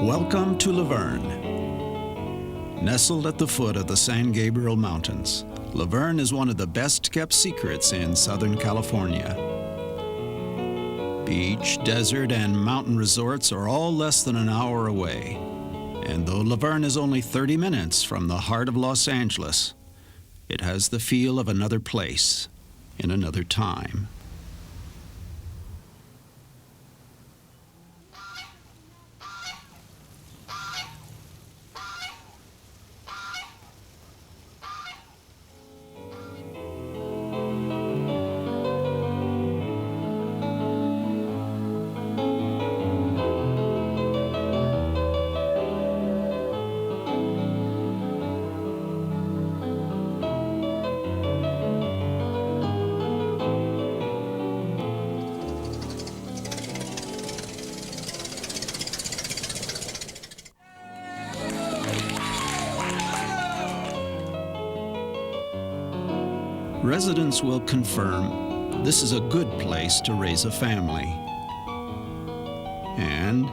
Welcome to La Verne. Nestled at the foot of the San Gabriel Mountains, La Verne is one of the best-kept secrets in Southern California. Beach, desert, and mountain resorts are all less than an hour away. And though La Verne is only 30 minutes from the heart of Los Angeles, it has the feel of another place in another time. Residents will confirm this is a good place to raise a family. And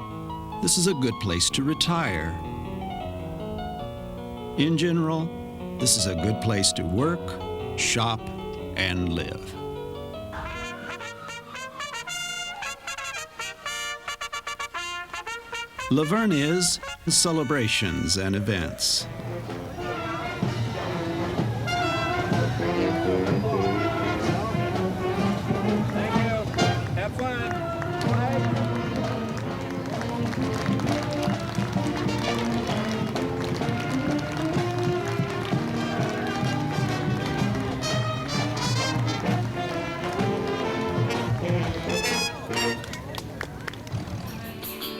this is a good place to retire. In general, this is a good place to work, shop, and live. La Verne is celebrations and events.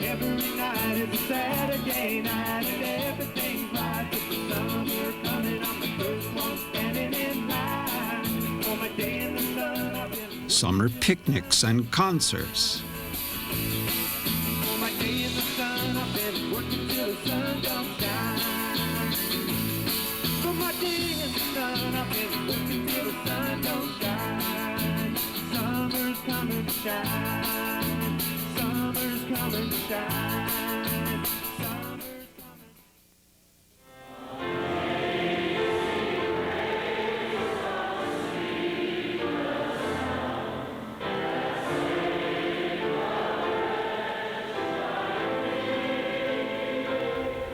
Every night is a Saturday night and everything's right. But the summer coming, I'm the first one standing in line for my day in the sun. Summer picnics and concerts. For my day in the sun, I've been working till the sun don't shine. For my day in the sun, I've been working till the sun don't shine. Summer's coming to shine. Summer's coming to shine. Summer's coming.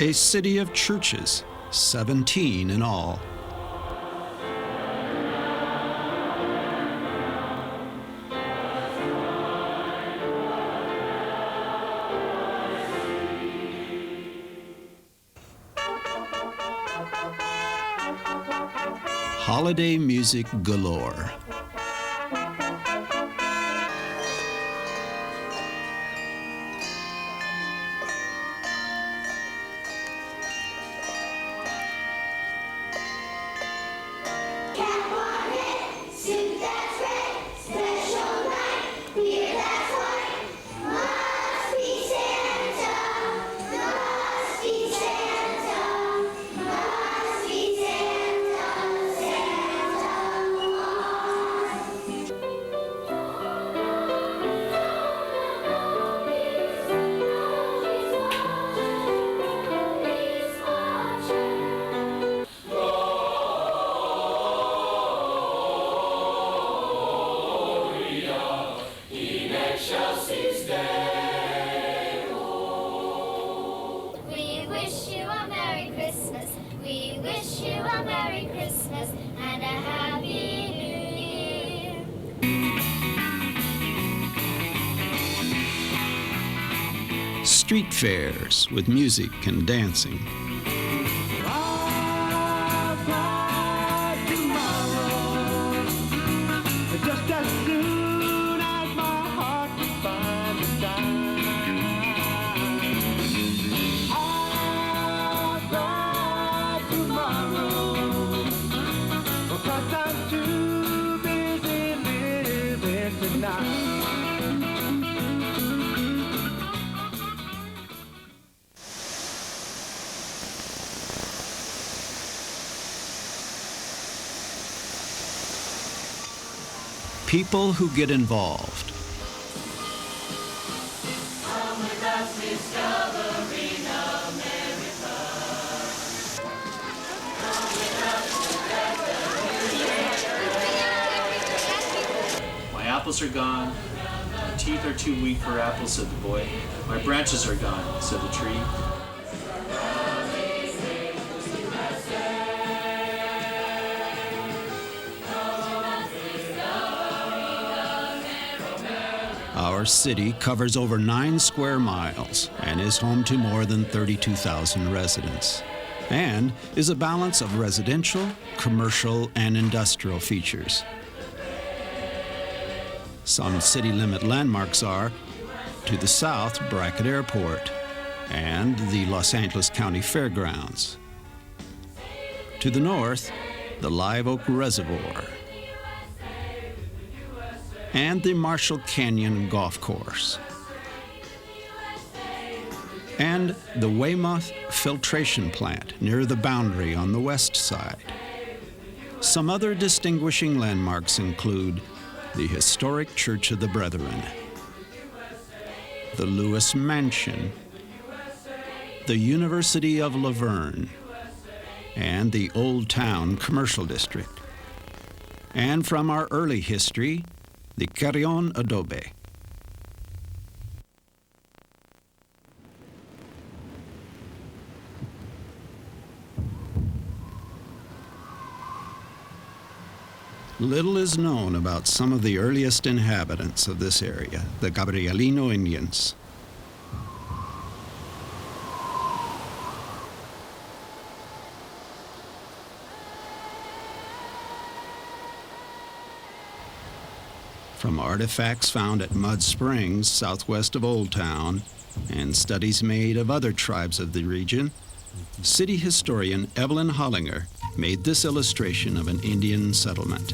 A city of churches, 17 in all. Holiday music galore. We wish you a Merry Christmas and a Happy New Year. Street fairs with music and dancing. Just as soon as my heart can find the time, I'll cry tomorrow, because I'm too busy living tonight. People who get involved. Come with us, discovering apples are gone. My teeth are too weak for apples, said the boy. My branches are gone, said the tree. Our city covers over 9 square miles and is home to more than 32,000 residents, and is a balance of residential, commercial, and industrial features. Some city limit landmarks are, to the south, Brackett Airport and the Los Angeles County Fairgrounds. To the north, the Live Oak Reservoir and the Marshall Canyon Golf Course, and the Weymouth Filtration Plant near the boundary on the west side. Some other distinguishing landmarks include the historic Church of the Brethren, the Lewis Mansion, the University of La Verne, and the Old Town Commercial District. And from our early history, the Carrion Adobe. Little is known about some of the earliest inhabitants of this area, the Gabrielino Indians. From artifacts found at Mud Springs, southwest of Old Town, and studies made of other tribes of the region, city historian Evelyn Hollinger made this illustration of an Indian settlement.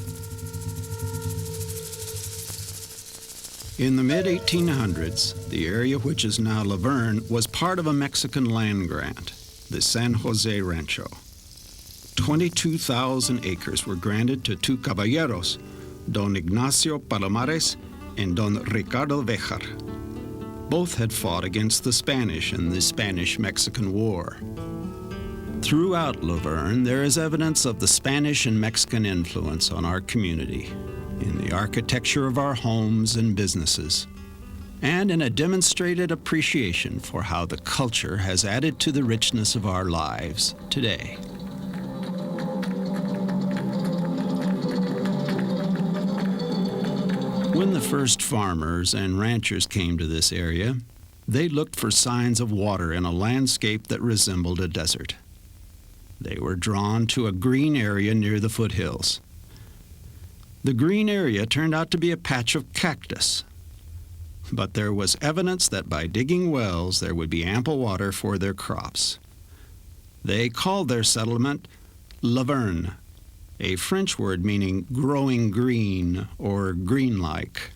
In the mid-1800s, the area which is now La Verne was part of a Mexican land grant, the San Jose Rancho. 22,000 acres were granted to two caballeros, Don Ignacio Palomares and Don Ricardo Bejar. Both had fought against the Spanish in the Spanish-Mexican War. Throughout La Verne, there is evidence of the Spanish and Mexican influence on our community, in the architecture of our homes and businesses, and in a demonstrated appreciation for how the culture has added to the richness of our lives today. When the first farmers and ranchers came to this area, they looked for signs of water in a landscape that resembled a desert. They were drawn to a green area near the foothills. The green area turned out to be a patch of cactus, but there was evidence that by digging wells there would be ample water for their crops. They called their settlement La Verne, a French word meaning growing green or green-like.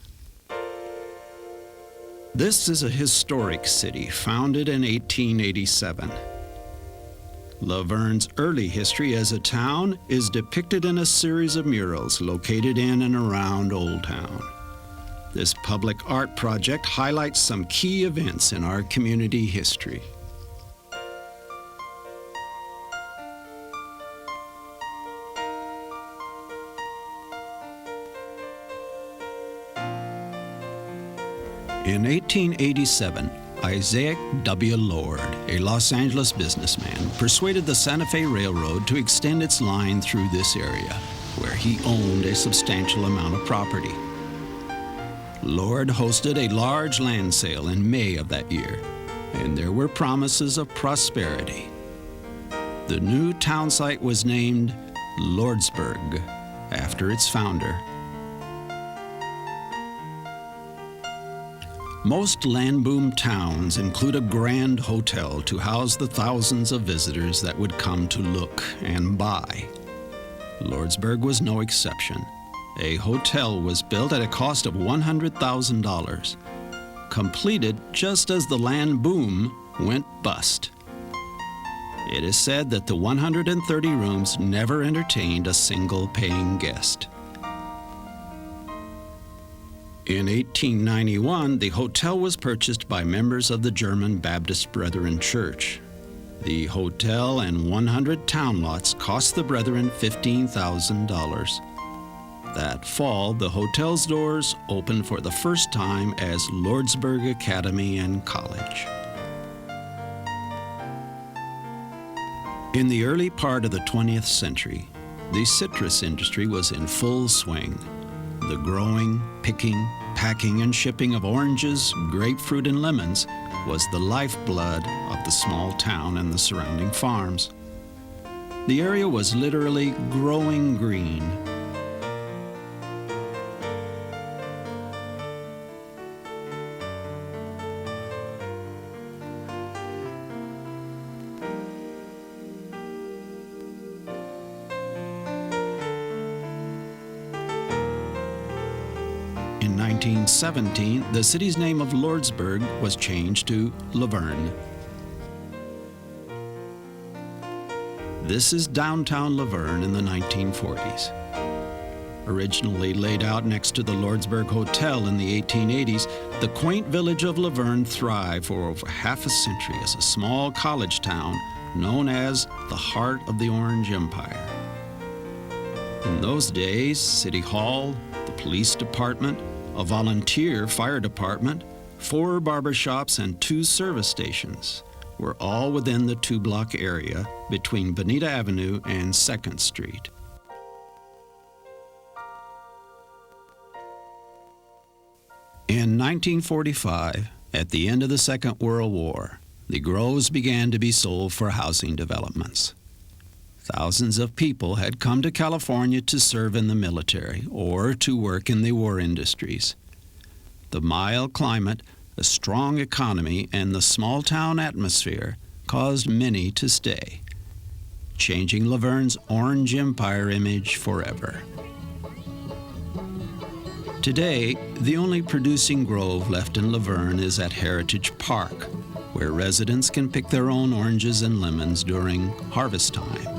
This is a historic city founded in 1887. La Verne's early history as a town is depicted in a series of murals located in and around Old Town. This public art project highlights some key events in our community history. In 1887, Isaac W. Lord, a Los Angeles businessman, persuaded the Santa Fe Railroad to extend its line through this area, where he owned a substantial amount of property. Lord hosted a large land sale in May of that year, and there were promises of prosperity. The new town site was named Lordsburg, after its founder. Most land boom towns include a grand hotel to house the thousands of visitors that would come to look and buy. Lordsburg was no exception. A hotel was built at a cost of $100,000, completed just as the land boom went bust. It is said that the 130 rooms never entertained a single paying guest. In 1891, the hotel was purchased by members of the German Baptist Brethren Church. The hotel and 100 town lots cost the Brethren $15,000. That fall, the hotel's doors opened for the first time as Lordsburg Academy and College. In the early part of the 20th century, the citrus industry was in full swing. The growing, picking, packing, and shipping of oranges, grapefruit, and lemons was the lifeblood of the small town and the surrounding farms. The area was literally growing green. In 1917, the city's name of Lordsburg was changed to La Verne. This is downtown La Verne in the 1940s. Originally laid out next to the Lordsburg Hotel in the 1880s, the quaint village of La Verne thrived for over half a century as a small college town known as the heart of the Orange Empire. In those days, City Hall, the police department, a volunteer fire department, 4 barbershops, and 2 service stations were all within the 2-block area between Bonita Avenue and 2nd Street. In 1945, at the end of the Second World War, the groves began to be sold for housing developments. Thousands of people had come to California to serve in the military or to work in the war industries. The mild climate, a strong economy, and the small-town atmosphere caused many to stay, changing La Verne's Orange Empire image forever. Today, the only producing grove left in La Verne is at Heritage Park, where residents can pick their own oranges and lemons during harvest time.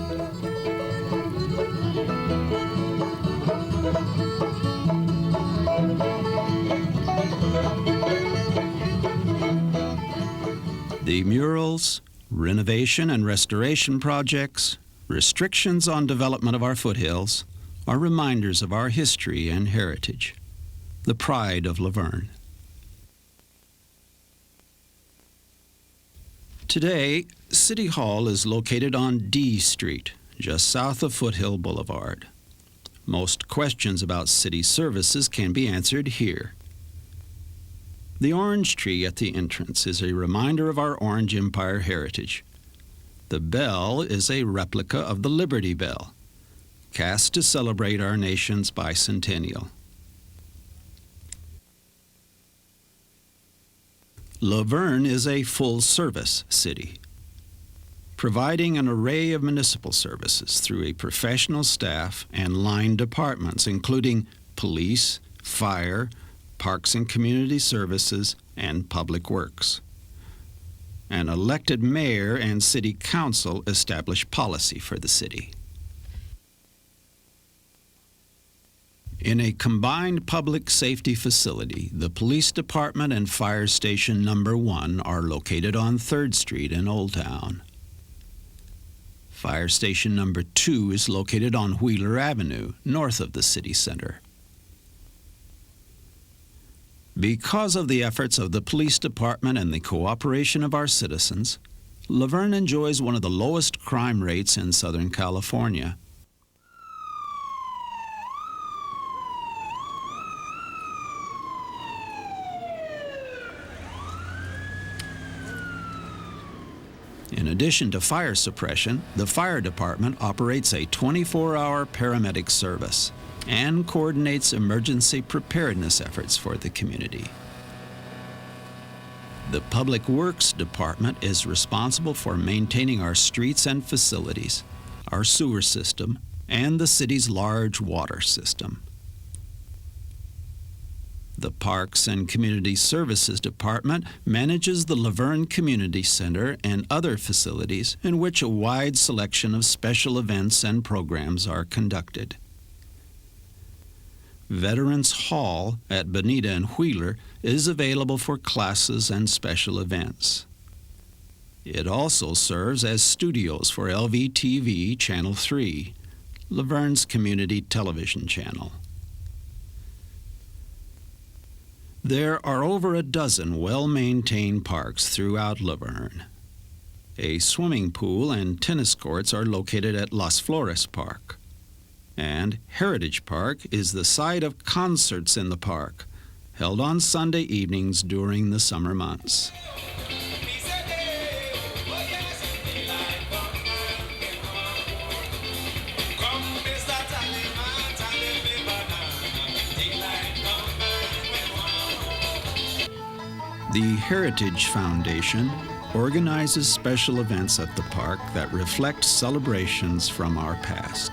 The murals, renovation and restoration projects, restrictions on development of our foothills are reminders of our history and heritage, the pride of La Verne. Today, City Hall is located on D Street, just south of Foothill Boulevard. Most questions about city services can be answered here. The orange tree at the entrance is a reminder of our Orange Empire heritage. The bell is a replica of the Liberty Bell, cast to celebrate our nation's bicentennial. La Verne is a full-service city, providing an array of municipal services through a professional staff and line departments, including police, fire, Parks and Community Services, and Public Works. An elected mayor and city council establish policy for the city. In a combined public safety facility, the police department and fire station number 1 are located on 3rd Street in Old Town. Fire station number 2 is located on Wheeler Avenue, north of the city center. Because of the efforts of the police department and the cooperation of our citizens, La Verne enjoys one of the lowest crime rates in Southern California. In addition to fire suppression, the fire department operates a 24-hour paramedic service and coordinates emergency preparedness efforts for the community. The Public Works Department is responsible for maintaining our streets and facilities, our sewer system, and the city's large water system. The Parks and Community Services Department manages the La Verne Community Center and other facilities in which a wide selection of special events and programs are conducted. Veterans Hall at Bonita and Wheeler is available for classes and special events. It also serves as studios for LVTV Channel 3, La Verne's community television channel. There are over a dozen well-maintained parks throughout La Verne. A swimming pool and tennis courts are located at Las Flores Park. And Heritage Park is the site of concerts in the park, held on Sunday evenings during the summer months. The Heritage Foundation organizes special events at the park that reflect celebrations from our past.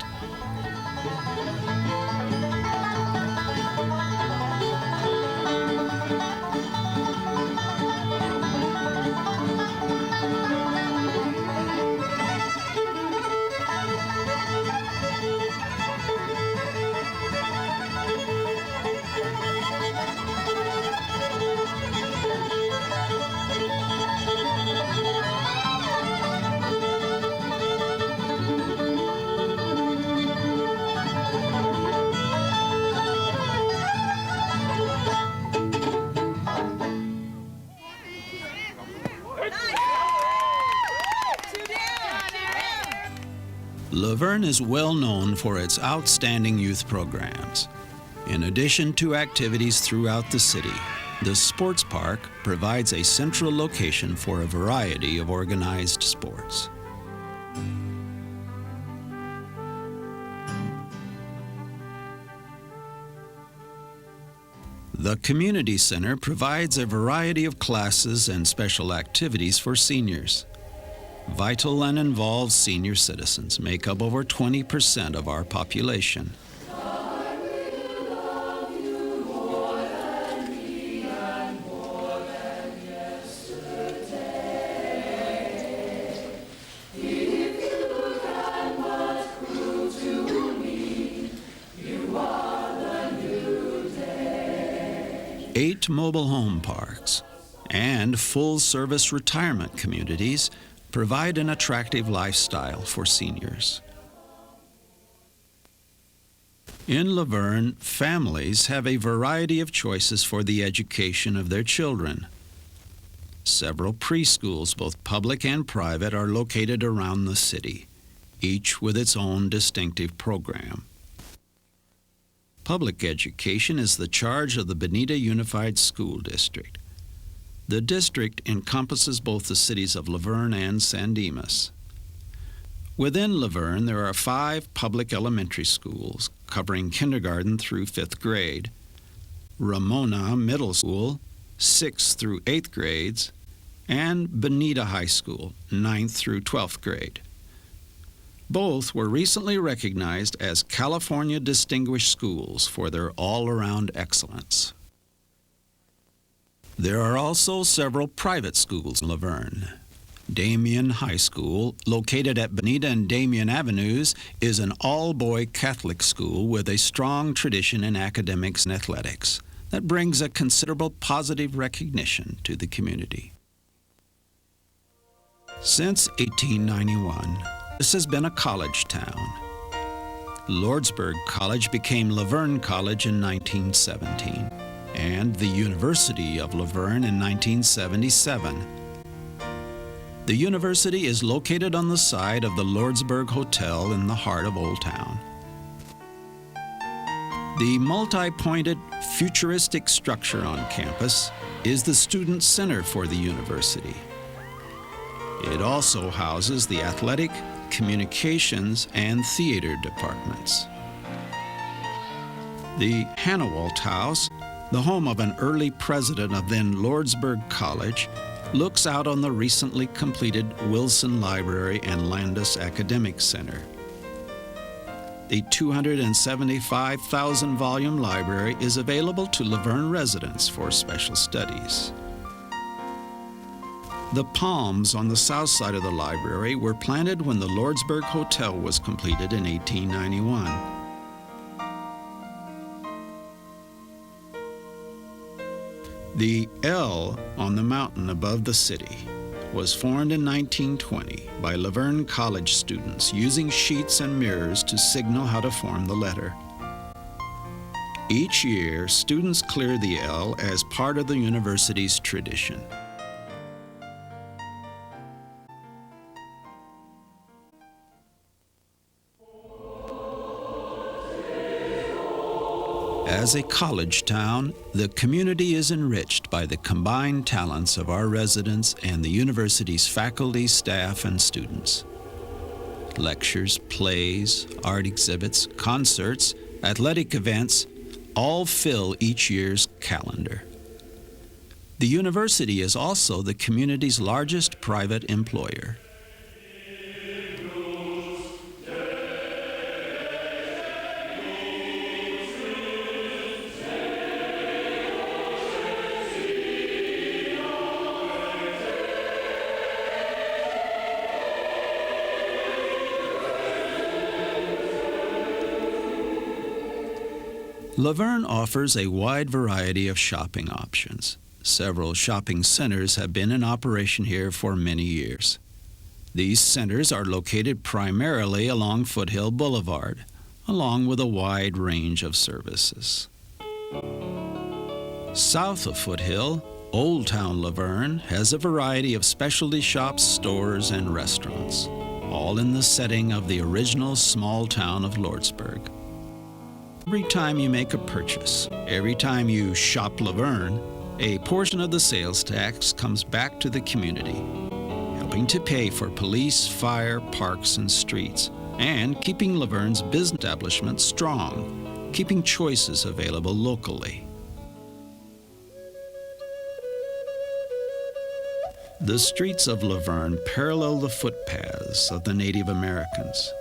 La Verne is well known for its outstanding youth programs. In addition to activities throughout the city, the sports park provides a central location for a variety of organized sports. The Community Center provides a variety of classes and special activities for seniors. Vital and involved senior citizens make up over 20% of our population. Eight mobile home parks and full-service retirement communities provide an attractive lifestyle for seniors. In La Verne, families have a variety of choices for the education of their children. Several preschools, both public and private, are located around the city, each with its own distinctive program. Public education is the charge of the Bonita Unified School District. The district encompasses both the cities of La Verne and San Dimas. Within La Verne, there are 5 public elementary schools covering kindergarten through 5th grade, Ramona Middle School, 6th through 8th grades, and Bonita High School, 9th through 12th grade. Both were recently recognized as California Distinguished Schools for their all-around excellence. There are also several private schools in La Verne. Damien High School, located at Bonita and Damien Avenues, is an all-boy Catholic school with a strong tradition in academics and athletics that brings a considerable positive recognition to the community. Since 1891, this has been a college town. Lordsburg College became La Verne College in 1917, and the University of La Verne in 1977. The university is located on the site of the Lordsburg Hotel in the heart of Old Town. The multi-pointed, futuristic structure on campus is the Student Center for the university. It also houses the athletic, communications, and theater departments. The Hannawalt House, the home of an early president of then Lordsburg College, looks out on the recently completed Wilson Library and Landis Academic Center. The 275,000-volume library is available to La Verne residents for special studies. The palms on the south side of the library were planted when the Lordsburg Hotel was completed in 1891. The L on the mountain above the city was formed in 1920 by La Verne College students using sheets and mirrors to signal how to form the letter. Each year, students clear the L as part of the university's tradition. As a college town, the community is enriched by the combined talents of our residents and the university's faculty, staff, and students. Lectures, plays, art exhibits, concerts, athletic events all fill each year's calendar. The university is also the community's largest private employer. La Verne offers a wide variety of shopping options. Several shopping centers have been in operation here for many years. These centers are located primarily along Foothill Boulevard, along with a wide range of services. South of Foothill, Old Town La Verne has a variety of specialty shops, stores, and restaurants, all in the setting of the original small town of Lordsburg. Every time you make a purchase, every time you shop La Verne, a portion of the sales tax comes back to the community, helping to pay for police, fire, parks, and streets, and keeping La Verne's business establishment strong, keeping choices available locally. The streets of La Verne parallel the footpaths of the Native Americans.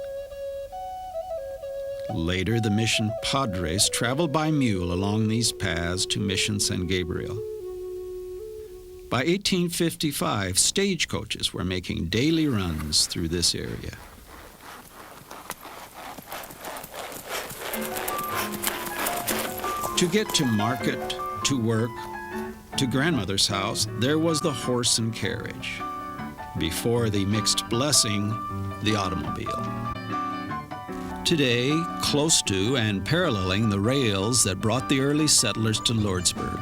Later, the Mission Padres traveled by mule along these paths to Mission San Gabriel. By 1855, stagecoaches were making daily runs through this area. To get to market, to work, to grandmother's house, there was the horse and carriage. Before the mixed blessing, the automobile. Today, close to and paralleling the rails that brought the early settlers to Lordsburg,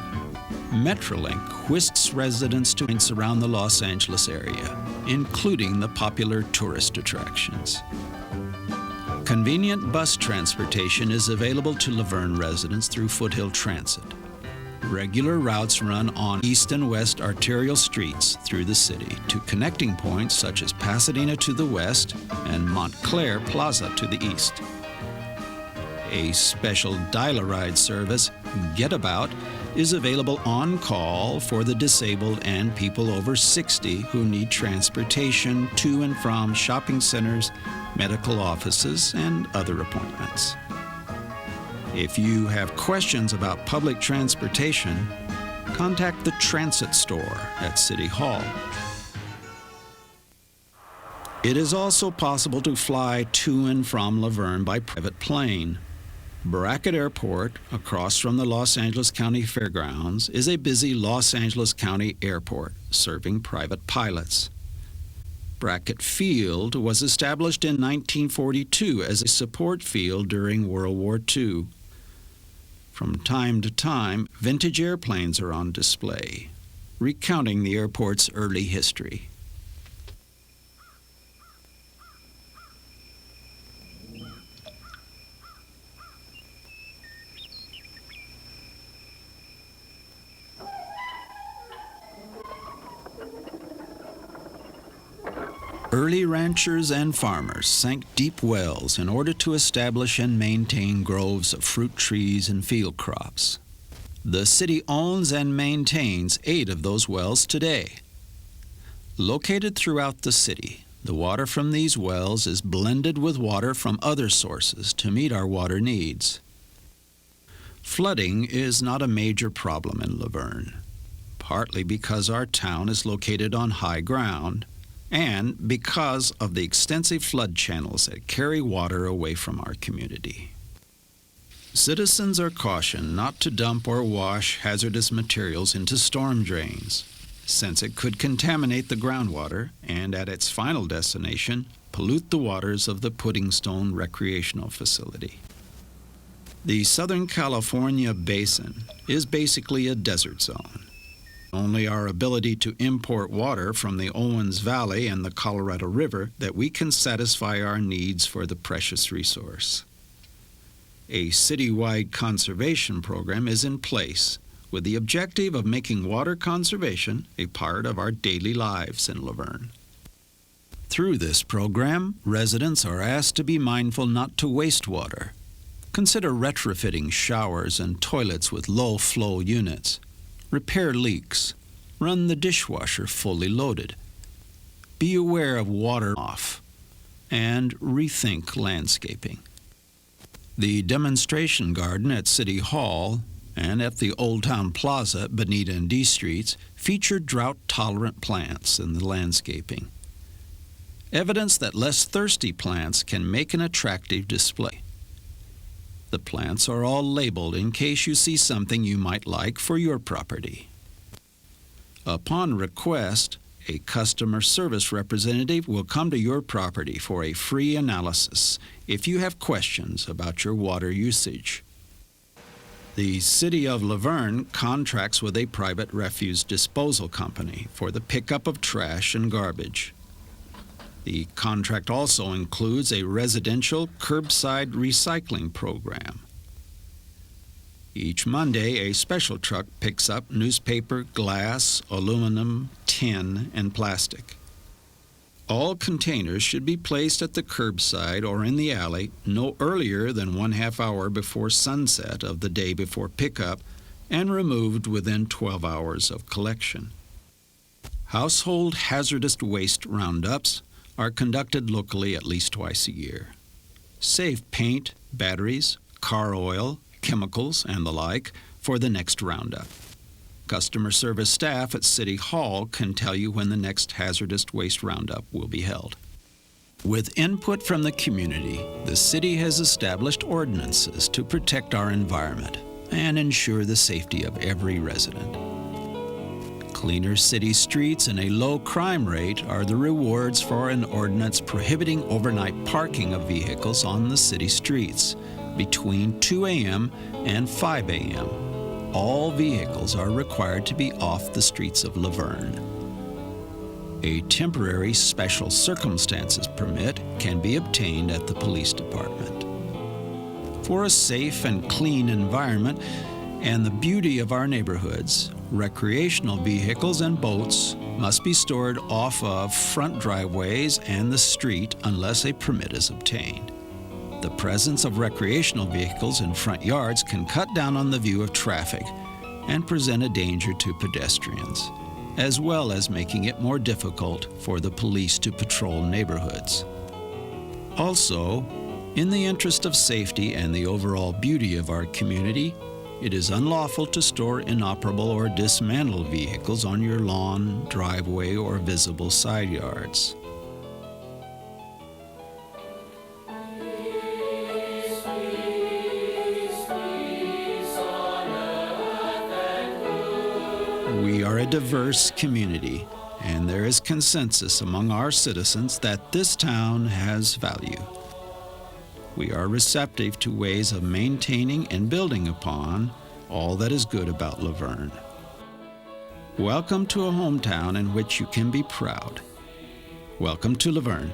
Metrolink whisks residents to points around the Los Angeles area, including the popular tourist attractions. Convenient bus transportation is available to La Verne residents through Foothill Transit. Regular routes run on east and west arterial streets through the city to connecting points such as Pasadena to the west and Montclair Plaza to the east. A special dial-a-ride service, Getabout, is available on call for the disabled and people over 60 who need transportation to and from shopping centers, medical offices, and other appointments. If you have questions about public transportation, contact the Transit Store at City Hall. It is also possible to fly to and from La Verne by private plane. Brackett Airport, across from the Los Angeles County Fairgrounds, is a busy Los Angeles County airport serving private pilots. Brackett Field was established in 1942 as a support field during World War II. From time to time, vintage airplanes are on display, recounting the airport's early history. Early ranchers and farmers sank deep wells in order to establish and maintain groves of fruit trees and field crops. The city owns and maintains 8 of those wells today. Located throughout the city, the water from these wells is blended with water from other sources to meet our water needs. Flooding is not a major problem in La Verne, partly because our town is located on high ground, and because of the extensive flood channels that carry water away from our community. Citizens are cautioned not to dump or wash hazardous materials into storm drains, since it could contaminate the groundwater and, at its final destination, pollute the waters of the Pudding Stone Recreational Facility. The Southern California basin is basically a desert zone. Only our ability to import water from the Owens Valley and the Colorado River that we can satisfy our needs for the precious resource. A citywide conservation program is in place with the objective of making water conservation a part of our daily lives in La Verne. Through this program, residents are asked to be mindful not to waste water. Consider retrofitting showers and toilets with low-flow units. Repair leaks. Run the dishwasher fully loaded. Be aware of water off. And rethink landscaping. The demonstration garden at City Hall and at the Old Town Plaza, Bonita and D Streets, featured drought-tolerant plants in the landscaping. Evidence that less thirsty plants can make an attractive display. The plants are all labeled in case you see something you might like for your property. Upon request, a customer service representative will come to your property for a free analysis if you have questions about your water usage. The City of La Verne contracts with a private refuse disposal company for the pickup of trash and garbage. The contract also includes a residential curbside recycling program. Each Monday, a special truck picks up newspaper, glass, aluminum, tin, and plastic. All containers should be placed at the curbside or in the alley no earlier than 1/2 hour before sunset of the day before pickup and removed within 12 hours of collection. Household hazardous waste roundups are conducted locally at least twice a year. Save paint, batteries, car oil, chemicals, and the like for the next roundup. Customer service staff at City Hall can tell you when the next hazardous waste roundup will be held. With input from the community, the city has established ordinances to protect our environment and ensure the safety of every resident. Cleaner city streets and a low crime rate are the rewards for an ordinance prohibiting overnight parking of vehicles on the city streets between 2 a.m. and 5 a.m. All vehicles are required to be off the streets of La Verne. A temporary special circumstances permit can be obtained at the police department. For a safe and clean environment and the beauty of our neighborhoods, recreational vehicles and boats must be stored off of front driveways and the street unless a permit is obtained. The presence of recreational vehicles in front yards can cut down on the view of traffic and present a danger to pedestrians, as well as making it more difficult for the police to patrol neighborhoods. Also, in the interest of safety and the overall beauty of our community, it is unlawful to store inoperable or dismantled vehicles on your lawn, driveway, or visible side yards. We are a diverse community, and there is consensus among our citizens that this town has value. We are receptive to ways of maintaining and building upon all that is good about La Verne. Welcome to a hometown in which you can be proud. Welcome to La Verne.